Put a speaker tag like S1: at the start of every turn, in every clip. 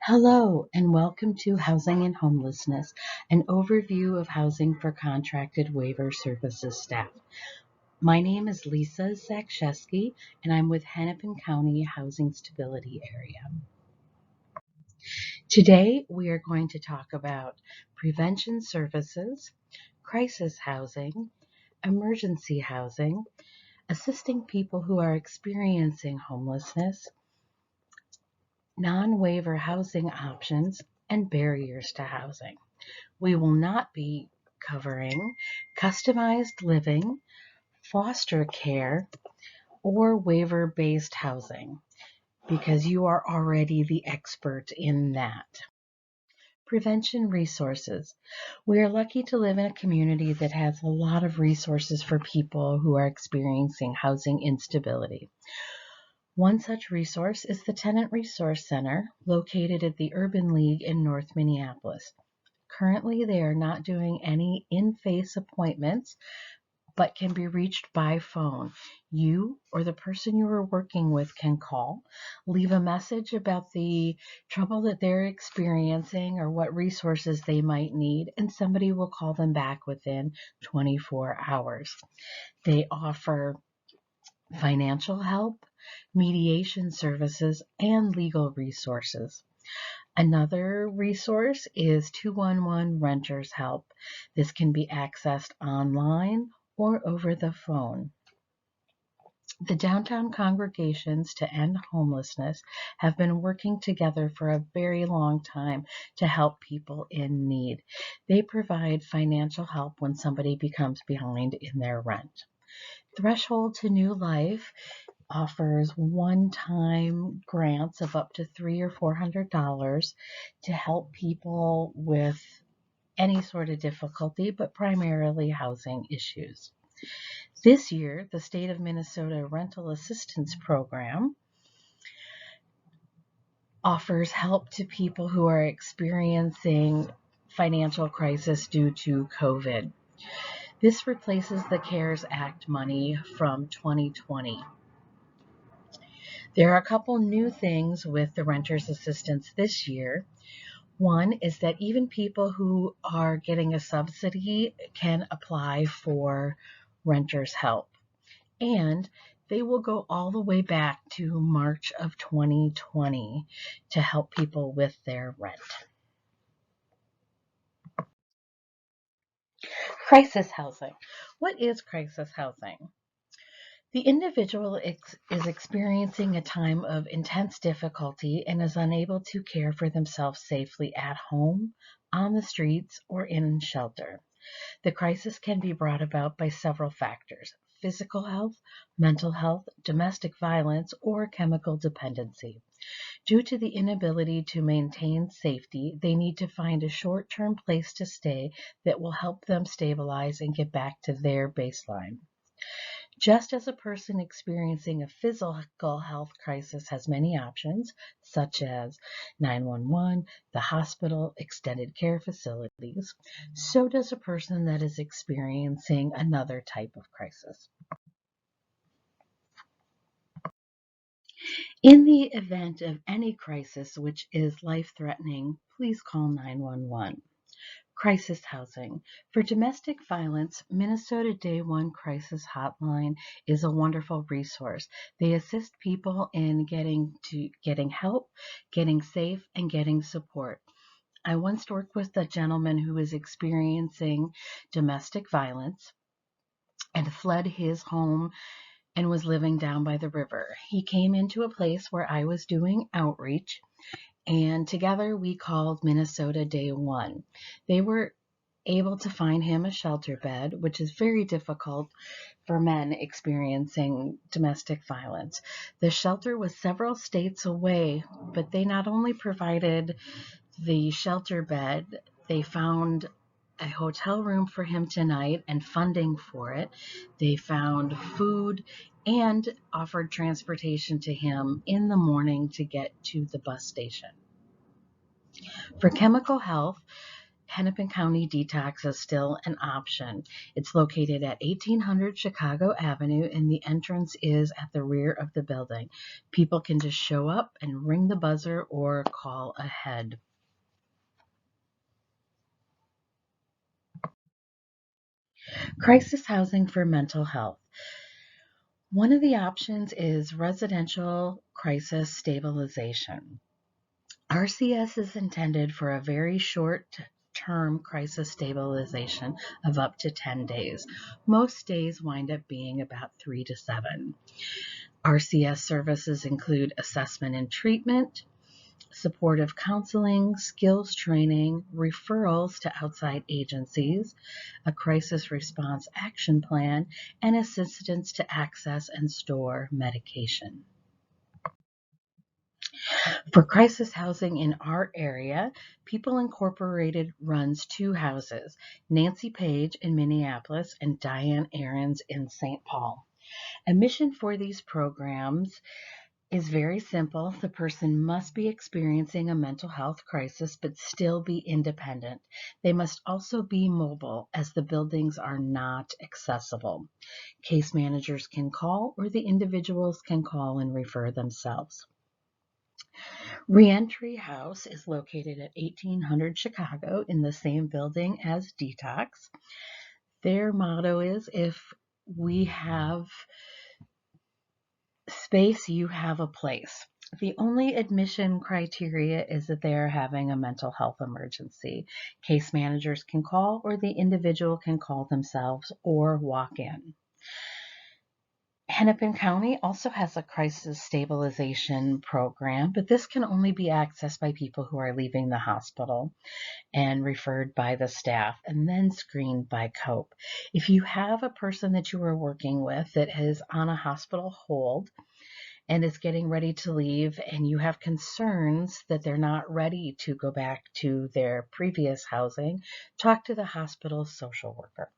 S1: Hello, and welcome to Housing and Homelessness, an overview of housing for contracted waiver services staff. My name is Lisa Zakshesky, and I'm with Hennepin County Housing Stability Area. Today, we are going to talk about prevention services, crisis housing, emergency housing, assisting people who are experiencing homelessness, non-waiver housing options, and barriers to housing. We will not be covering customized living, foster care, or waiver-based housing because you are already the expert in that. Prevention resources. We are lucky to live in a community that has a lot of resources for people who are experiencing housing instability. One such resource is the Tenant Resource Center, located at the Urban League in North Minneapolis. Currently, they are not doing any in-face appointments, but can be reached by phone. You or the person you are working with can call, leave a message about the trouble that they're experiencing or what resources they might need, and somebody will call them back within 24 hours. They offer financial help, mediation services, and legal resources. Another resource is 211 Renters Help. This can be accessed online or over the phone. The downtown congregations to end homelessness have been working together for a very long time to help people in need. They provide financial help when somebody becomes behind in their rent. Threshold to New Life offers one-time grants of up to $300 or $400 to help people with any sort of difficulty, but primarily housing issues. This year, the State of Minnesota Rental Assistance Program offers help to people who are experiencing financial crisis due to COVID. This replaces the CARES Act money from 2020. There are a couple new things with the renter's assistance this year. One is that even people who are getting a subsidy can apply for renter's help. And they will go all the way back to March of 2020 to help people with their rent. Crisis housing. What is crisis housing? The individual is experiencing a time of intense difficulty and is unable to care for themselves safely at home, on the streets, or in shelter. The crisis can be brought about by several factors: physical health, mental health, domestic violence, or chemical dependency. Due to the inability to maintain safety, they need to find a short-term place to stay that will help them stabilize and get back to their baseline. Just as a person experiencing a physical health crisis has many options, such as 911, the hospital, extended care facilities, so does a person that is experiencing another type of crisis. In the event of any crisis which is life-threatening, please call 911. Crisis housing. For domestic violence, Minnesota Day One Crisis Hotline is a wonderful resource. They assist people in getting help, getting safe, and getting support. I once worked with a gentleman who was experiencing domestic violence and fled his home and was living down by the river. He came into a place where I was doing outreach, and together we called Minnesota Day One. They were able to find him a shelter bed, which is very difficult for men experiencing domestic violence. The shelter was several states away, but they not only provided the shelter bed, they found a hotel room for him tonight and funding for it. They found food and offered transportation to him in the morning to get to the bus station. For chemical health, Hennepin County Detox is still an option. It's located at 1800 Chicago Avenue, and the entrance is at the rear of the building. People can just show up and ring the buzzer or call ahead. Crisis housing for mental health. One of the options is residential crisis stabilization. RCS is intended for a very short term crisis stabilization of up to 10 days. Most days wind up being about 3 to 7. RCS services include assessment and treatment, supportive counseling, skills training, referrals to outside agencies, a crisis response action plan, and assistance to access and store medication. For crisis housing in our area, People Incorporated runs 2 houses, Nancy Page in Minneapolis and Diane Aarons in St. Paul. A mission for these programs is very simple. The person must be experiencing a mental health crisis but still be independent. They must also be mobile, as the buildings are not accessible. Case managers can call, or the individuals can call and refer themselves. Reentry House is located at 1800 Chicago in the same building as Detox. Their motto is, if we have space, you have a place. The only admission criteria is that they are having a mental health emergency. Case managers can call, or the individual can call themselves or walk in. Hennepin County also has a crisis stabilization program, but this can only be accessed by people who are leaving the hospital and referred by the staff and then screened by COPE. If you have a person that you are working with that is on a hospital hold and is getting ready to leave, and you have concerns that they're not ready to go back to their previous housing, talk to the hospital social worker.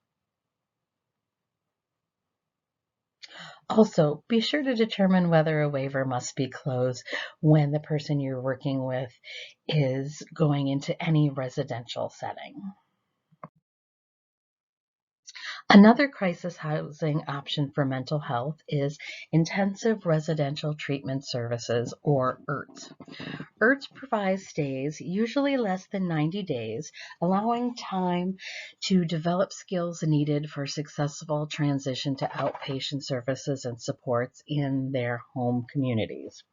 S1: Also, be sure to determine whether a waiver must be closed when the person you're working with is going into any residential setting. Another crisis housing option for mental health is Intensive Residential Treatment Services, or IRTS. IRTS provides stays, usually less than 90 days, allowing time to develop skills needed for successful transition to outpatient services and supports in their home communities.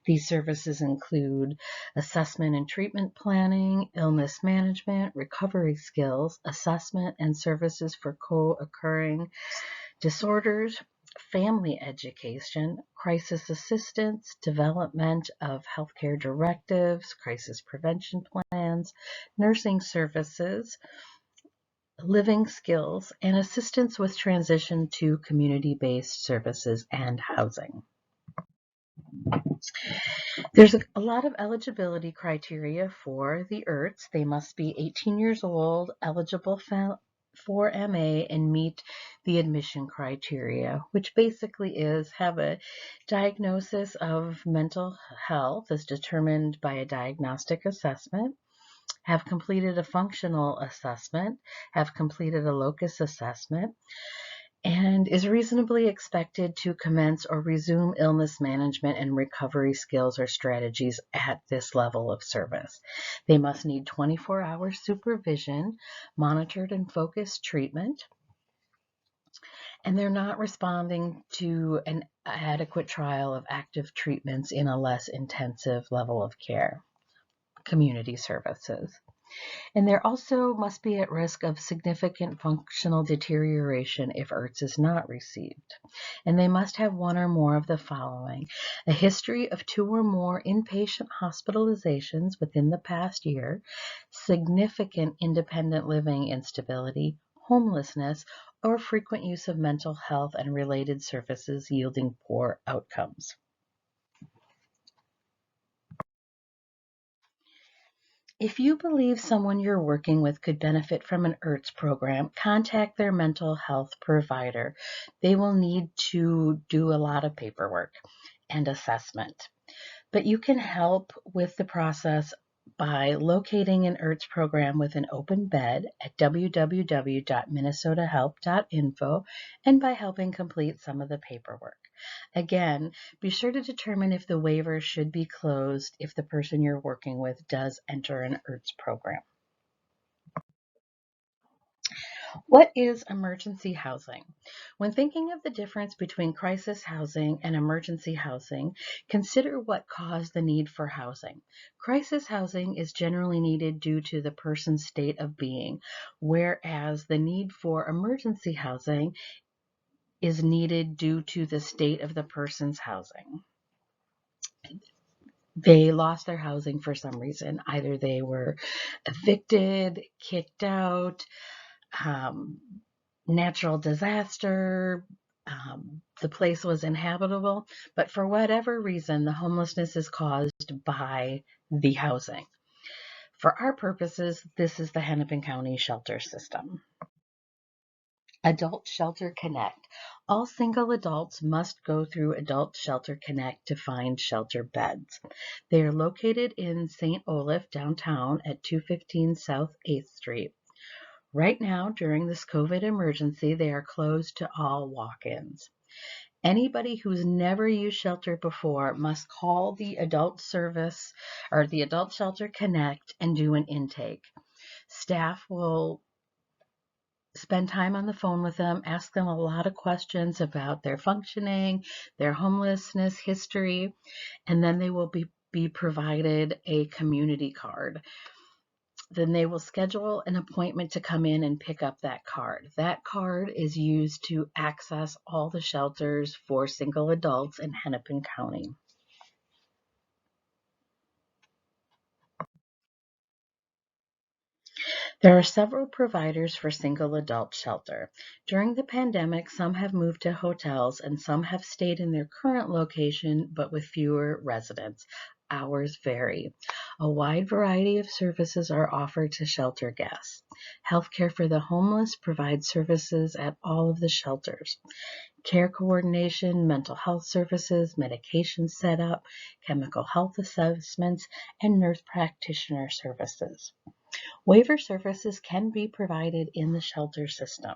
S1: These services include assessment and treatment planning, illness management, recovery skills, assessment and services for co-occurring disorders, family education, crisis assistance, development of healthcare directives, crisis prevention plans, nursing services, living skills, and assistance with transition to community-based services and housing. There's a lot of eligibility criteria for the IRTs. They must be 18 years old, eligible for MA, and meet the admission criteria, which basically is have a diagnosis of mental health as determined by a diagnostic assessment, have completed a functional assessment, have completed a locus assessment, and is reasonably expected to commence or resume illness management and recovery skills or strategies at this level of service. They must need 24-hour supervision, monitored and focused treatment, and they're not responding to an adequate trial of active treatments in a less intensive level of care, community services. And there also must be at risk of significant functional deterioration if IRTS is not received. And they must have one or more of the following: a history of 2 or more inpatient hospitalizations within the past year, significant independent living instability, homelessness, or frequent use of mental health and related services yielding poor outcomes. If you believe someone you're working with could benefit from an IRTS program, contact their mental health provider. They will need to do a lot of paperwork and assessment. But you can help with the process by locating an IRTS program with an open bed at www.minnesotahelp.info and by helping complete some of the paperwork. Again, be sure to determine if the waiver should be closed if the person you're working with does enter an IRTS program. What is emergency housing? When thinking of the difference between crisis housing and emergency housing, consider what caused the need for housing. Crisis housing is generally needed due to the person's state of being, whereas the need for emergency housing is needed due to the state of the person's housing. They lost their housing for some reason. Either they were evicted, kicked out, natural disaster, the place was inhabitable, but for whatever reason, the homelessness is caused by the housing. For our purposes, this is the Hennepin County shelter system. Adult Shelter Connect. All single adults must go through Adult Shelter Connect to find shelter beds. They are located in St. Olaf downtown at 215 South 8th Street. Right now, during this COVID emergency, they are closed to all walk-ins. Anybody who's never used shelter before must call the Adult Service or the Adult Shelter Connect and do an intake. Staff will spend time on the phone with them, ask them a lot of questions about their functioning, their homelessness history, and then they will be provided a community card. Then they will schedule an appointment to come in and pick up that card. That card is used to access all the shelters for single adults in Hennepin County. There are several providers for single adult shelter. During the pandemic, some have moved to hotels and some have stayed in their current location but with fewer residents. Hours vary. A wide variety of services are offered to shelter guests. Healthcare for the homeless provides services at all of the shelters. Care coordination, mental health services, medication setup, chemical health assessments, and nurse practitioner services. Waiver services can be provided in the shelter system.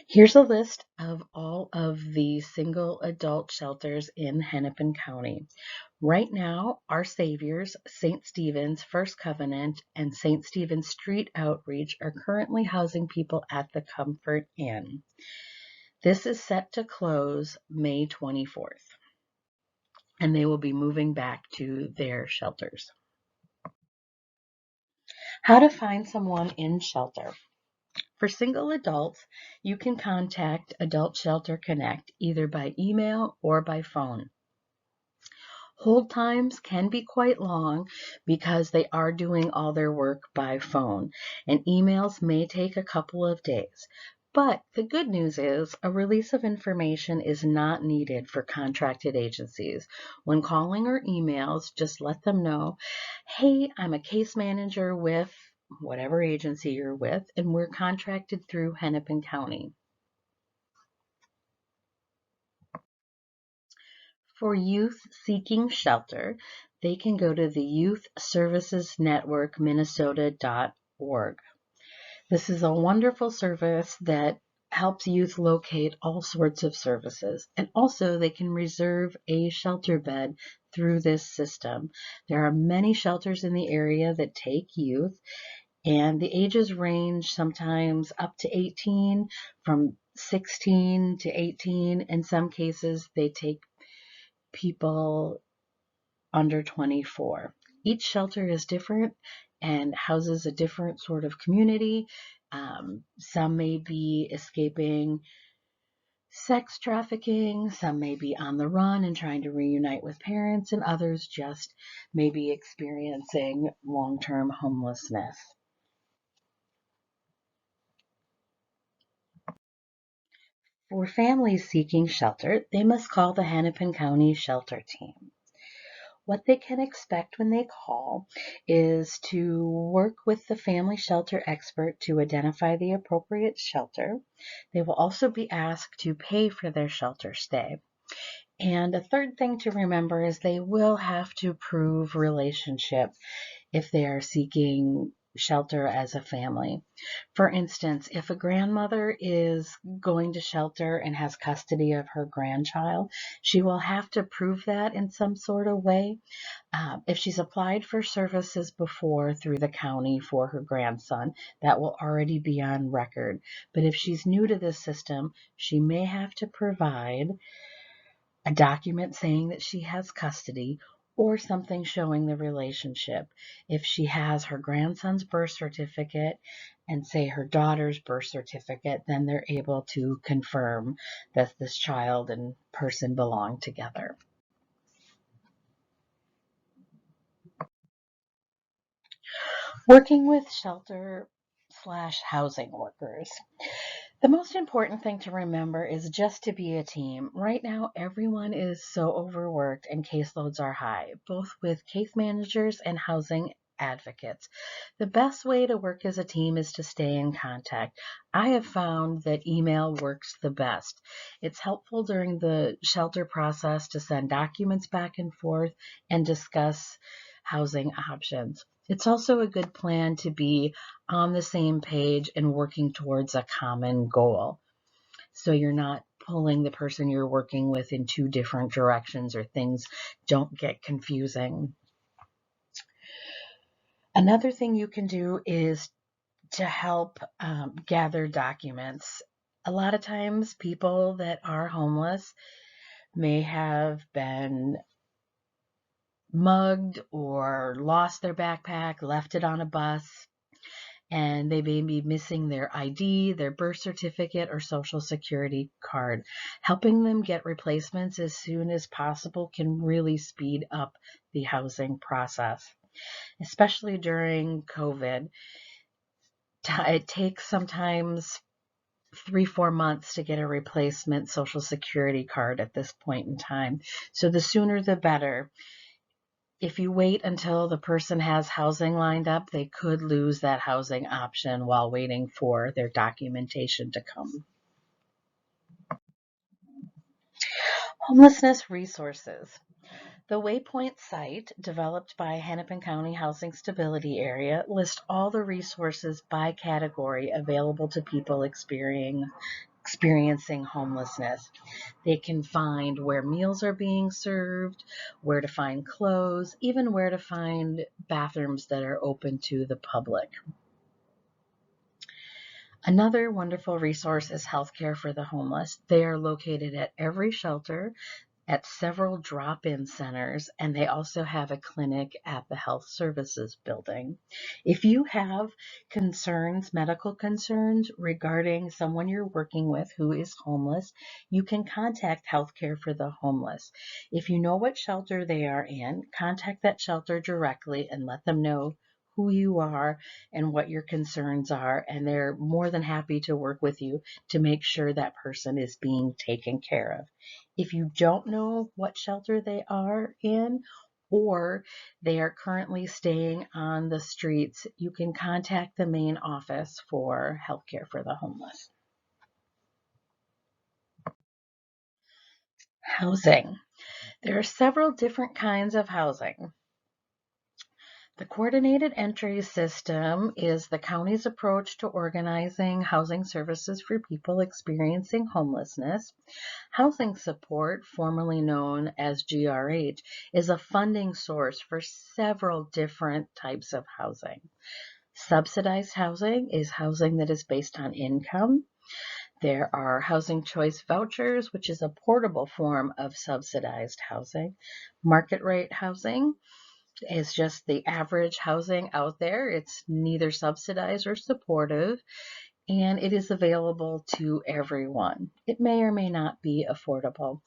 S1: Here's a list of all of the single adult shelters in Hennepin County. Right now, Our Saviors, St. Stephen's, First Covenant, and St. Stephen's Street Outreach are currently housing people at the Comfort Inn. This is set to close May 24th, and they will be moving back to their shelters. How to find someone in shelter. For single adults, you can contact Adult Shelter Connect either by email or by phone. Hold times can be quite long because they are doing all their work by phone, and emails may take a couple of days. But the good news is a release of information is not needed for contracted agencies. When calling or emails, just let them know, hey, I'm a case manager with whatever agency you're with, and we're contracted through Hennepin County. For youth seeking shelter, they can go to the Youth Services Network Minnesota.org. This is a wonderful service that helps youth locate all sorts of services. And also they can reserve a shelter bed through this system. There are many shelters in the area that take youth, and the ages range sometimes up to 18, from 16 to 18. In some cases, they take people under 24. Each shelter is different and houses a different sort of community. Some may be escaping sex trafficking, some may be on the run and trying to reunite with parents, and others just may be experiencing long-term homelessness. For families seeking shelter, they must call the Hennepin County Shelter Team. What they can expect when they call is to work with the family shelter expert to identify the appropriate shelter. They will also be asked to pay for their shelter stay. And a third thing to remember is they will have to prove relationship if they are seeking shelter as a family. For instance, if a grandmother is going to shelter and has custody of her grandchild, she will have to prove that in some sort of way. If she's applied for services before through the county for her grandson, that will already be on record. But if she's new to this system, she may have to provide a document saying that she has custody or something showing the relationship. If she has her grandson's birth certificate and say her daughter's birth certificate, then they're able to confirm that this child and person belong together. Working with shelter/housing workers. The most important thing to remember is just to be a team. Right now, everyone is so overworked and caseloads are high, both with case managers and housing advocates. The best way to work as a team is to stay in contact. I have found that email works the best. It's helpful during the shelter process to send documents back and forth and discuss housing options. It's also a good plan to be on the same page and working towards a common goal. So you're not pulling the person you're working with in two different directions or things don't get confusing. Another thing you can do is to help gather documents. A lot of times people that are homeless may have been mugged or lost their backpack, left it on a bus, and they may be missing their ID, their birth certificate, or social security card. Helping them get replacements as soon as possible can really speed up the housing process, especially during COVID. It takes sometimes 3-4 months to get a replacement social security card at this point in time. So the sooner the better. If you wait until the person has housing lined up, they could lose that housing option while waiting for their documentation to come. Homelessness resources. The Waypoint site, developed by Hennepin County Housing Stability Area, lists all the resources by category available to people experiencing homelessness. They can find where meals are being served, where to find clothes, even where to find bathrooms that are open to the public. Another wonderful resource is healthcare for the homeless. They are located at every shelter, at several drop-in centers, and they also have a clinic at the Health Services building. If you have concerns, medical concerns regarding someone you're working with who is homeless, you can contact Healthcare for the Homeless. If you know what shelter they are in, contact that shelter directly and let them know who you are and what your concerns are, and they're more than happy to work with you to make sure that person is being taken care of. If you don't know what shelter they are in, or they are currently staying on the streets, you can contact the main office for healthcare for the homeless. Housing. There are several different kinds of housing. The coordinated entry system is the county's approach to organizing housing services for people experiencing homelessness. Housing support, formerly known as GRH, is a funding source for several different types of housing. Subsidized housing is housing that is based on income. There are housing choice vouchers, which is a portable form of subsidized housing. Market rate housing is just the average housing out there. It's neither subsidized or supportive, and it is available to everyone. It may or may not be affordable.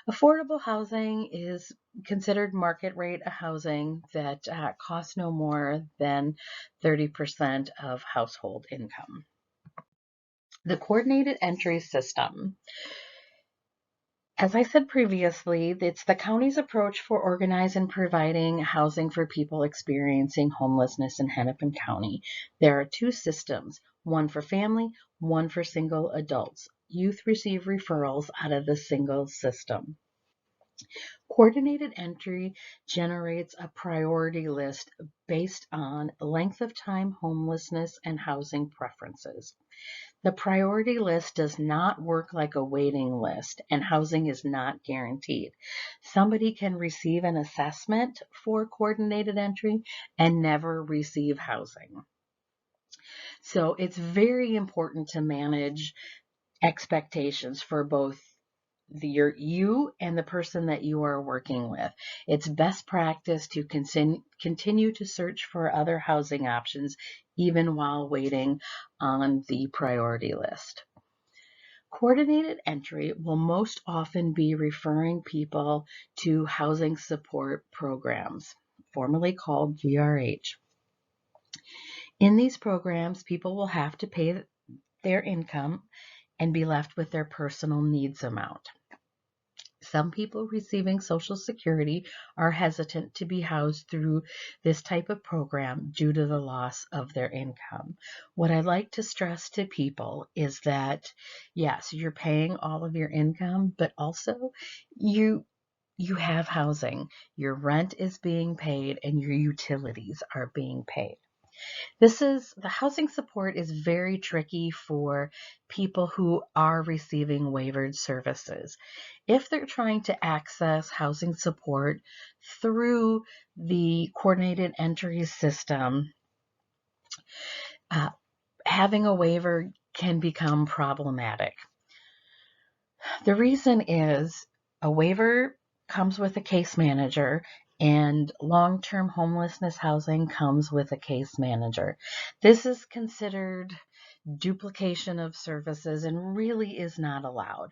S1: Affordable housing is considered market rate housing that costs no more than 30% of household income. The coordinated entry system. As I said previously, it's the county's approach for organizing and providing housing for people experiencing homelessness in Hennepin County. There are two systems, one for family, one for single adults. Youth receive referrals out of the single system. Coordinated entry generates a priority list based on length of time, homelessness, and housing preferences. The priority list does not work like a waiting list, and housing is not guaranteed. Somebody can receive an assessment for coordinated entry and never receive housing. So it's very important to manage expectations for both you and the person that you are working with. It's best practice to continue to search for other housing options even while waiting on the priority list. Coordinated entry will most often be referring people to housing support programs, formerly called GRH. In these programs, people will have to pay their income and be left with their personal needs amount. Some people receiving Social Security are hesitant to be housed through this type of program due to the loss of their income. What I like to stress to people is that, yes, you're paying all of your income, but also you have housing. Your rent is being paid and your utilities are being paid. The housing support is very tricky for people who are receiving waivered services. If they're trying to access housing support through the coordinated entry system, uh, having a waiver can become problematic. The reason is a waiver comes with a case manager, and long-term homelessness housing comes with a case manager. This is considered duplication of services and really is not allowed.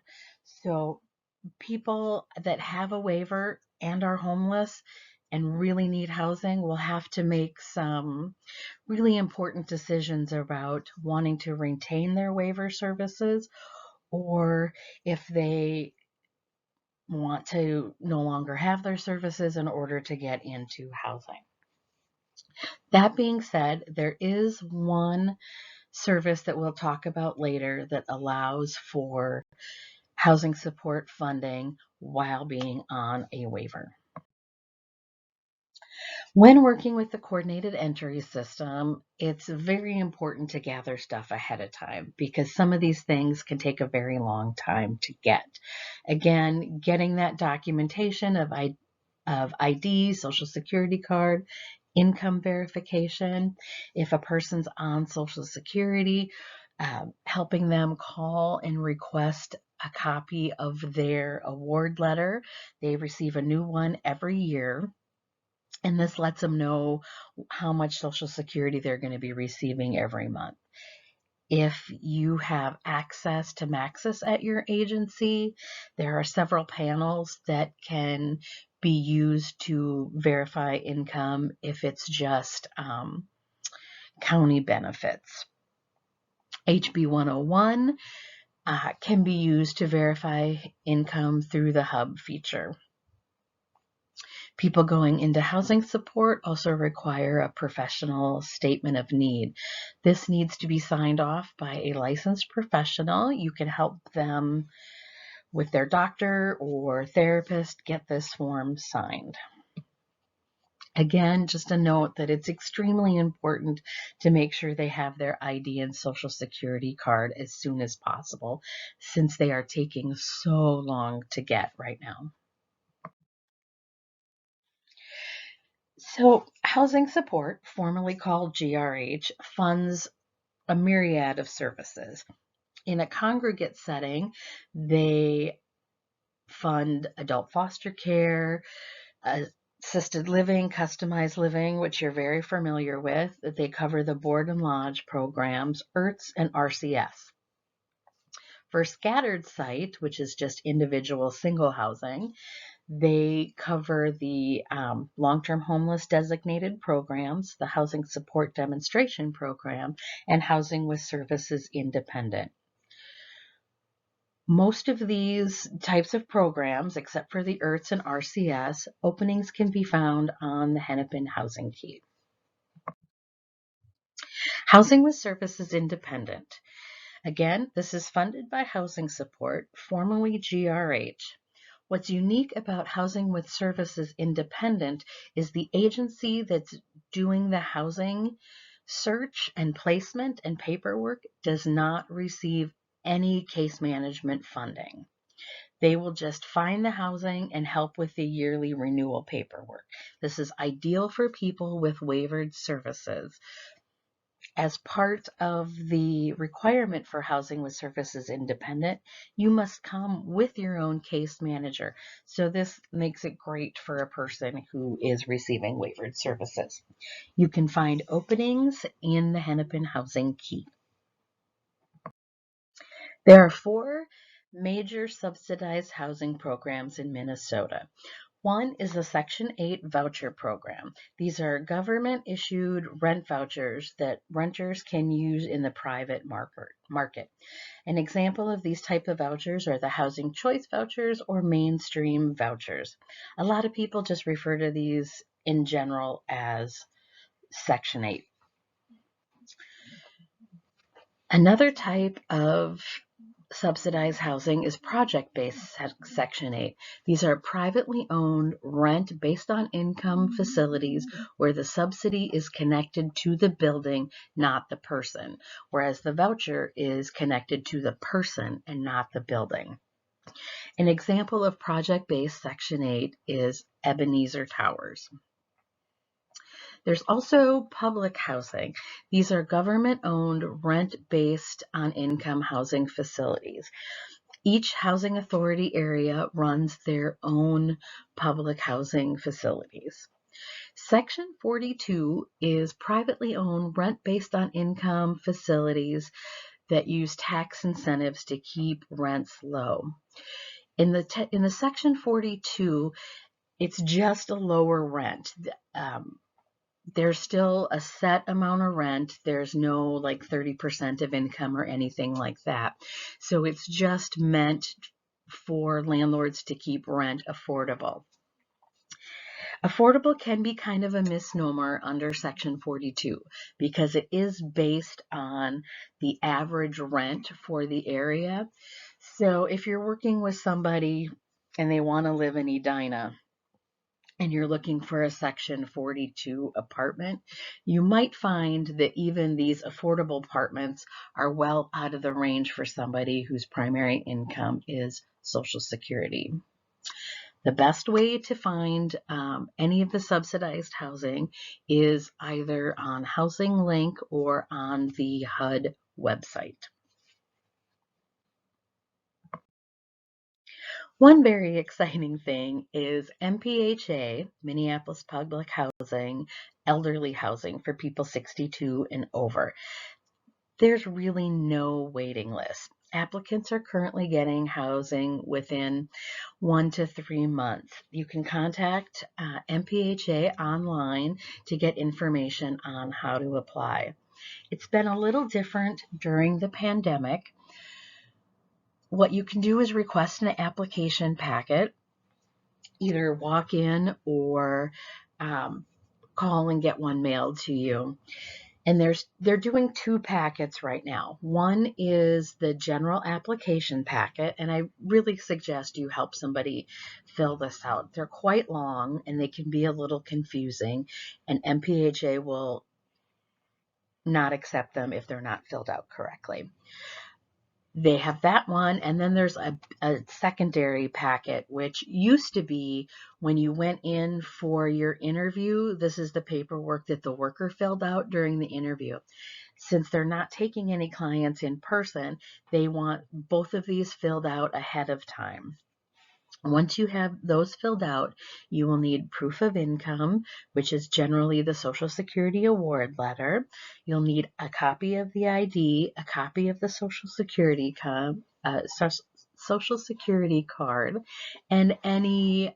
S1: So people that have a waiver and are homeless and really need housing will have to make some really important decisions about wanting to retain their waiver services or if they want to no longer have their services in order to get into housing. That being said, there is one service that we'll talk about later that allows for housing support funding while being on a waiver. When working with the coordinated entry system, it's very important to gather stuff ahead of time because some of these things can take a very long time to get. Again, getting that documentation of ID, Social Security card, income verification. If a person's on Social Security, helping them call and request a copy of their award letter. They receive a new one every year. And this lets them know how much Social Security they're going to be receiving every month. If you have access to Maxis at your agency, there are several panels that can be used to verify income if it's just county benefits. HB 101 can be used to verify income through the hub feature. People going into housing support also require a professional statement of need. This needs to be signed off by a licensed professional. You can help them with their doctor or therapist get this form signed. Again, just a note that it's extremely important to make sure they have their ID and Social Security card as soon as possible, since they are taking so long to get right now. So, housing support, formerly called GRH, funds a myriad of services. In a congregate setting, they fund adult foster care, assisted living, customized living, which you're very familiar with. They cover the board and lodge programs, IRTS, and RCS. For scattered site, which is just individual single housing, they cover the long-term homeless designated programs, the housing support demonstration program, and housing with services independent. Most of these types of programs, except for the IRTS and RCS, openings can be found on the Hennepin housing key. Housing with services independent. Again, this is funded by housing support, formerly GRH. What's unique about Housing with Services Independent is the agency that's doing the housing search and placement and paperwork does not receive any case management funding. They will just find the housing and help with the yearly renewal paperwork. This is ideal for people with waivered services. As part of the requirement for Housing with Services Independent, you must come with your own case manager. So this makes it great for a person who is receiving waivered services. You can find openings in the Hennepin Housing Key. There are 4 major subsidized housing programs in Minnesota. One is the Section 8 voucher program. These are government-issued rent vouchers that renters can use in the private market. An example of these type of vouchers are the Housing Choice vouchers or mainstream vouchers. A lot of people just refer to these in general as Section 8. Another type of subsidized housing is project-based Section 8. These are privately owned rent based on income facilities where the subsidy is connected to the building, not the person, whereas the voucher is connected to the person and not the building. An example of project-based Section 8 is Ebenezer Towers. There's also public housing. These are government-owned, rent-based on income housing facilities. Each housing authority area runs their own public housing facilities. Section 42 is privately owned, rent based on income facilities that use tax incentives to keep rents low. In the Section 42, it's just a lower rent. There's still a set amount of rent. There's no like 30% of income or anything like that. So it's just meant for landlords to keep rent affordable. Affordable can be kind of a misnomer under Section 42 because it is based on the average rent for the area. So if you're working with somebody and they want to live in Edina, and you're looking for a Section 42 apartment, you might find that even these affordable apartments are well out of the range for somebody whose primary income is Social Security. The best way to find any of the subsidized housing is either on Housing Link or on the HUD website. One very exciting thing is MPHA, Minneapolis Public Housing, elderly housing for people 62 and over. There's really no waiting list. Applicants are currently getting housing within 1 to 3 months. You can contact MPHA online to get information on how to apply. It's been a little different during the pandemic. What you can do is request an application packet, either walk in or call and get one mailed to you. And they're doing 2 packets right now. One is the general application packet, and I really suggest you help somebody fill this out. They're quite long and they can be a little confusing, and MPHA will not accept them if they're not filled out correctly. They have that one, and then there's a secondary packet, which used to be when you went in for your interview. This is the paperwork that the worker filled out during the interview. Since they're not taking any clients in person, they want both of these filled out ahead of time. Once you have those filled out, you will need proof of income, which is generally the Social Security award letter. You'll need a copy of the ID, a copy of the Social Security card, and any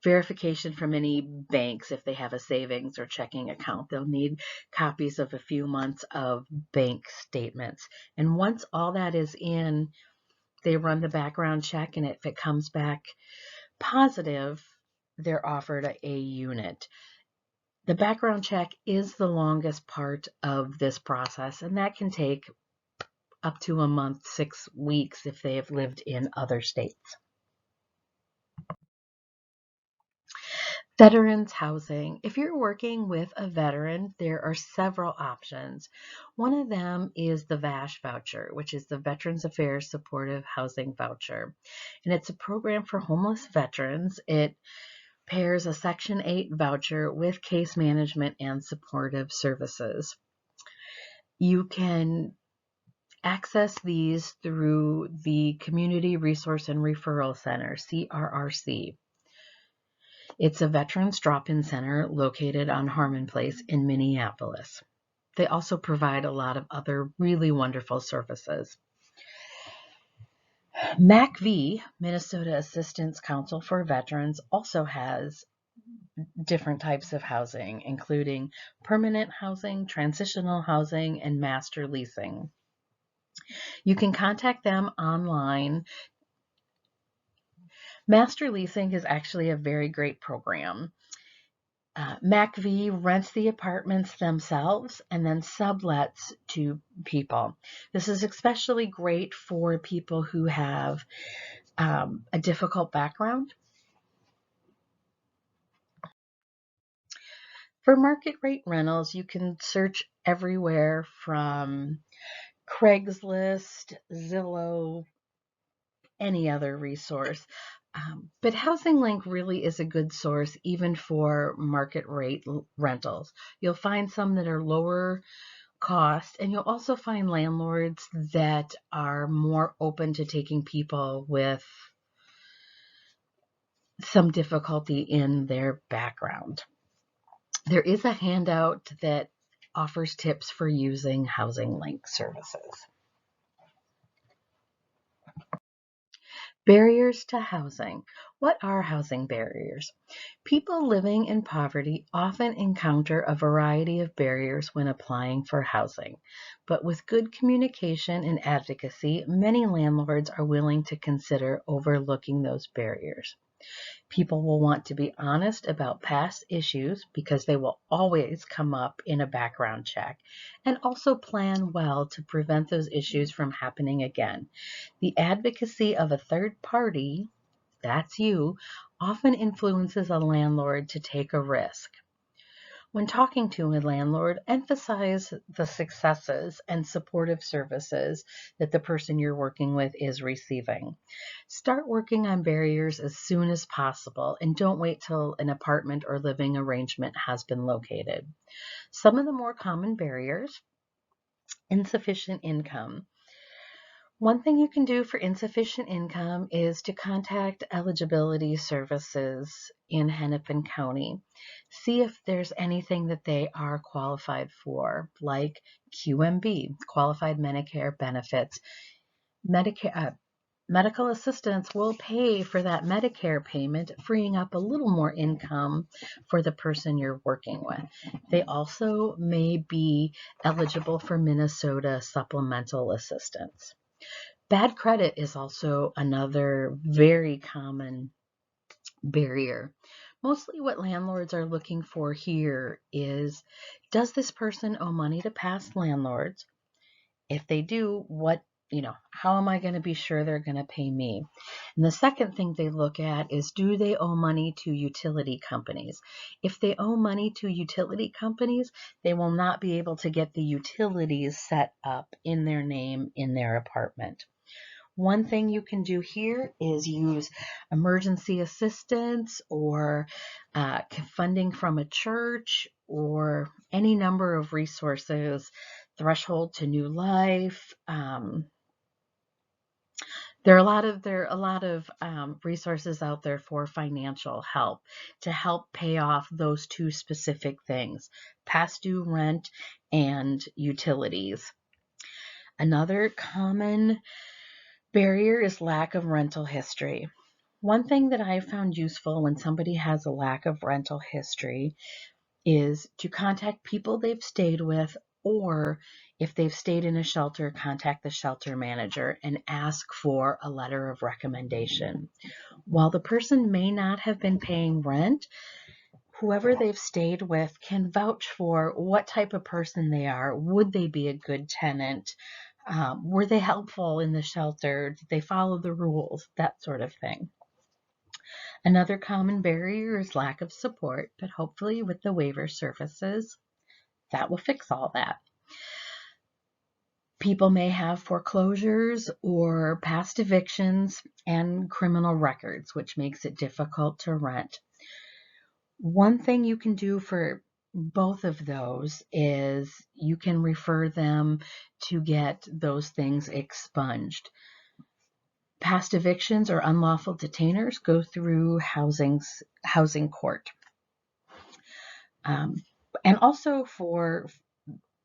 S1: verification from any banks if they have a savings or checking account. They'll need copies of a few months of bank statements. And once all that is in, they run the background check, and if it comes back positive, they're offered a unit. The background check is the longest part of this process, and that can take up to a month, 6 weeks if they have lived in other states. Veterans housing. If you're working with a veteran, there are several options. One of them is the VASH voucher, which is the Veterans Affairs Supportive Housing Voucher. And it's a program for homeless veterans. It pairs a Section 8 voucher with case management and supportive services. You can access these through the Community Resource and Referral Center, CRRC. It's a veterans drop-in center located on Harmon Place in Minneapolis. They also provide a lot of other really wonderful services. MACV, Minnesota Assistance Council for Veterans, also has different types of housing, including permanent housing, transitional housing, and master leasing. You can contact them online. Master leasing is actually a very great program. MACV rents the apartments themselves and then sublets to people. This is especially great for people who have a difficult background. For market rate rentals, you can search everywhere from Craigslist, Zillow, any other resource. But Housing Link really is a good source even for market rate rentals. You'll find some that are lower cost, and you'll also find landlords that are more open to taking people with some difficulty in their background. There is a handout that offers tips for using Housing Link services. Barriers to housing. What are housing barriers? People living in poverty often encounter a variety of barriers when applying for housing, but with good communication and advocacy, many landlords are willing to consider overlooking those barriers. People will want to be honest about past issues because they will always come up in a background check, and also plan well to prevent those issues from happening again. The advocacy of a third party, that's you, often influences a landlord to take a risk. When talking to a landlord, emphasize the successes and supportive services that the person you're working with is receiving. Start working on barriers as soon as possible and don't wait till an apartment or living arrangement has been located. Some of the more common barriers: insufficient income. One thing you can do for insufficient income is to contact Eligibility Services in Hennepin County. See if there's anything that they are qualified for, like QMB, Qualified Medicare Benefits. Medical assistance will pay for that Medicare payment, freeing up a little more income for the person you're working with. They also may be eligible for Minnesota supplemental assistance. Bad credit is also another very common barrier. Mostly what landlords are looking for here is, does this person owe money to past landlords? If they do, how am I going to be sure they're going to pay me? And the second thing they look at is, do they owe money to utility companies? If they owe money to utility companies, they will not be able to get the utilities set up in their name in their apartment. One thing you can do here is use emergency assistance or funding from a church or any number of resources, Threshold to New Life. There are a lot of resources out there for financial help to help pay off those two specific things: past due rent and utilities. Another common barrier is lack of rental history. One thing that I found useful when somebody has a lack of rental history is to contact people they've stayed with, or if they've stayed in a shelter, contact the shelter manager and ask for a letter of recommendation. While the person may not have been paying rent, whoever they've stayed with can vouch for what type of person they are. Would they be a good tenant? Were they helpful in the shelter? Did they follow the rules? That sort of thing. Another common barrier is lack of support, but hopefully with the waiver services, that will fix all that. People may have foreclosures or past evictions and criminal records, which makes it difficult to rent. One thing you can do for both of those is you can refer them to get those things expunged. Past evictions or unlawful detainers go through housing court. And also for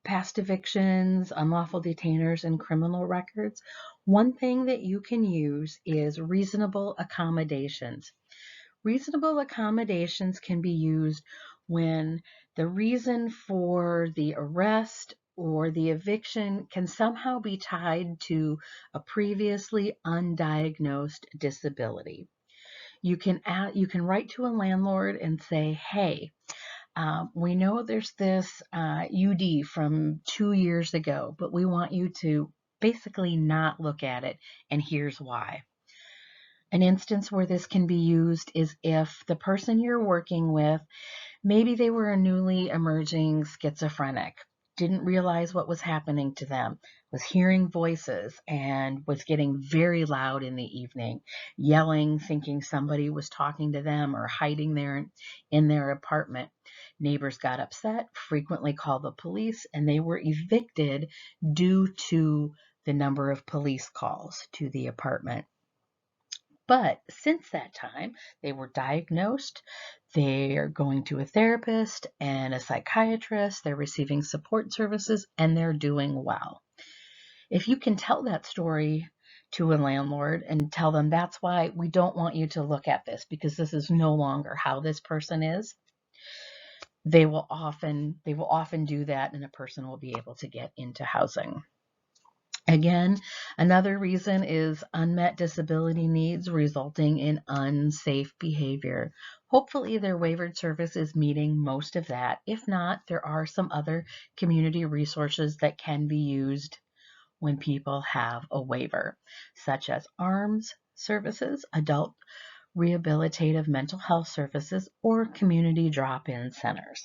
S1: past evictions, unlawful detainers, and criminal records, one thing that you can use is reasonable accommodations. Reasonable accommodations can be used when the reason for the arrest or the eviction can somehow be tied to a previously undiagnosed disability. You can write to a landlord and say, hey, we know there's this UD from 2 years ago, but we want you to basically not look at it, and here's why. An instance where this can be used is if the person you're working with, maybe they were a newly emerging schizophrenic, didn't realize what was happening to them, was hearing voices, and was getting very loud in the evening, yelling, thinking somebody was talking to them or hiding there in their apartment. Neighbors got upset, frequently called the police, and they were evicted due to the number of police calls to the apartment. But since that time, they were diagnosed, they're going to a therapist and a psychiatrist, they're receiving support services, and they're doing well. If you can tell that story to a landlord and tell them that's why we don't want you to look at this because this is no longer how this person is, they will often do that, and a person will be able to get into housing. Again, another reason is unmet disability needs resulting in unsafe behavior. Hopefully, their waivered service is meeting most of that. If not, there are some other community resources that can be used when people have a waiver, such as ARMS services, adult rehabilitative mental health services, or community drop-in centers.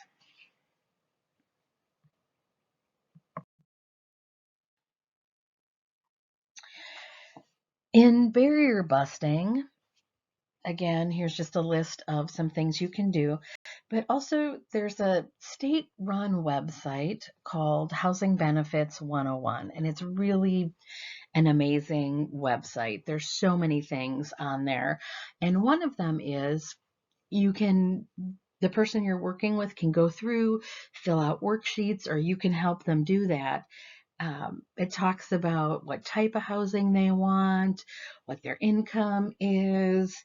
S1: In barrier busting, again, here's just a list of some things you can do, but also there's a state-run website called Housing Benefits 101, and it's really an amazing website. There's so many things on there, and one of them is the person you're working with can go through, fill out worksheets, or you can help them do that. It talks about what type of housing they want, what their income is,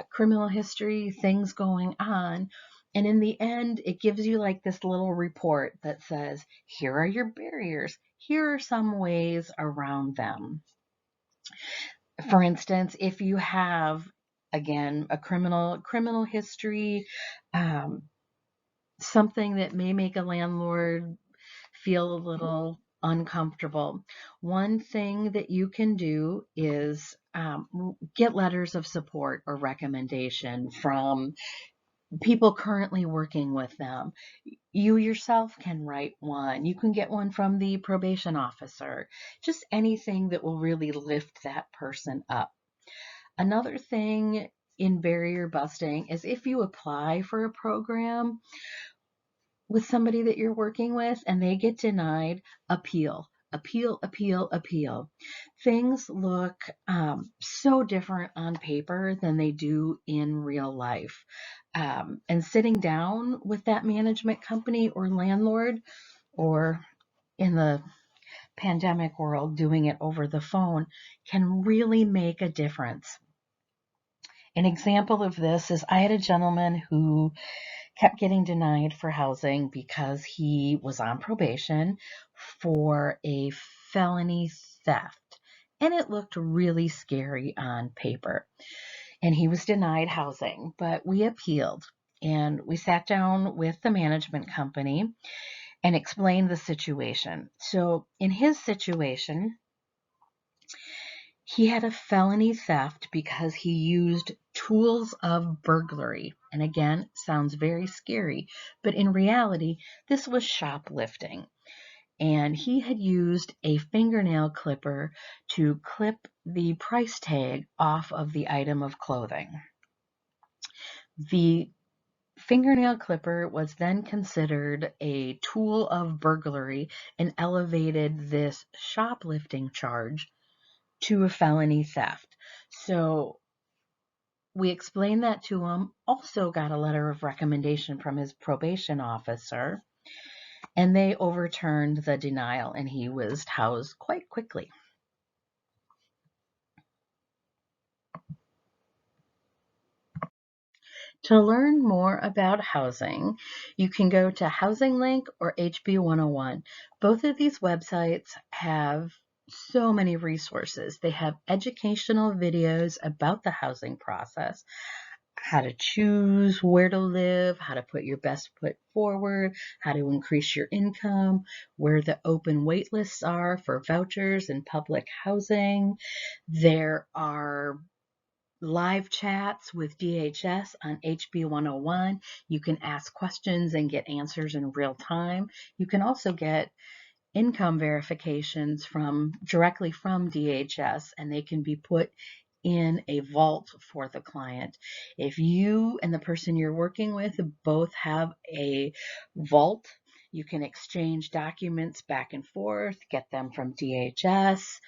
S1: criminal history, things going on. And in the end, it gives you like this little report that says, here are your barriers. Here are some ways around them. For instance, if you have, again, a criminal history, something that may make a landlord feel a little uncomfortable. One thing that you can do is get letters of support or recommendation from people currently working with them. You yourself can write one. You can get one from the probation officer. Just anything that will really lift that person up. Another thing in barrier busting is if you apply for a program with somebody that you're working with and they get denied, appeal. Things look so different on paper than they do in real life. And sitting down with that management company or landlord, or in the pandemic world, doing it over the phone, can really make a difference. An example of this is I had a gentleman who kept getting denied for housing because he was on probation for a felony theft. And it looked really scary on paper. And he was denied housing, but we appealed and we sat down with the management company and explained the situation. So in his situation, He had a felony theft because he used tools of burglary. And again, sounds very scary, but in reality, this was shoplifting. And he had used a fingernail clipper to clip the price tag off of the item of clothing. The fingernail clipper was then considered a tool of burglary and elevated this shoplifting charge to a felony theft. So we explained that to him, also got a letter of recommendation from his probation officer, and they overturned the denial and he was housed quite quickly. To learn more about housing, you can go to Housing Link or HB 101. Both of these websites have so many resources. They have educational videos about the housing process, how to choose where to live, how to put your best foot forward, how to increase your income, where the open wait lists are for vouchers and public housing. There are live chats with DHS on HB 101. You can ask questions and get answers in real time. You can also get income verifications directly from DHS, and they can be put in a vault for the client. If you and the person you're working with both have a vault, you can exchange documents back and forth, get them from DHS.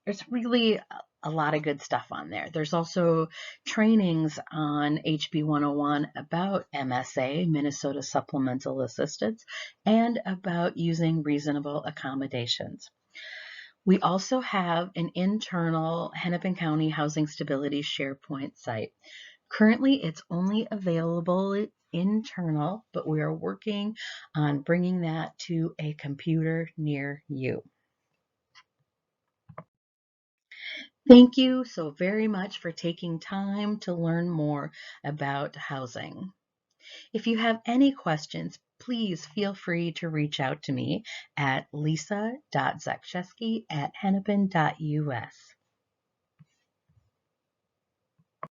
S1: There's really a lot of good stuff on there. There's also trainings on HB 101 about MSA, Minnesota Supplemental Assistance, and about using reasonable accommodations. We also have an internal Hennepin County Housing Stability Sharepoint site. Currently, it's only available internal, but we are working on bringing that to a computer near you. Thank you so very much for taking time to learn more about housing. If you have any questions, please feel free to reach out to me at lisa.zakcheski@hennepin.us.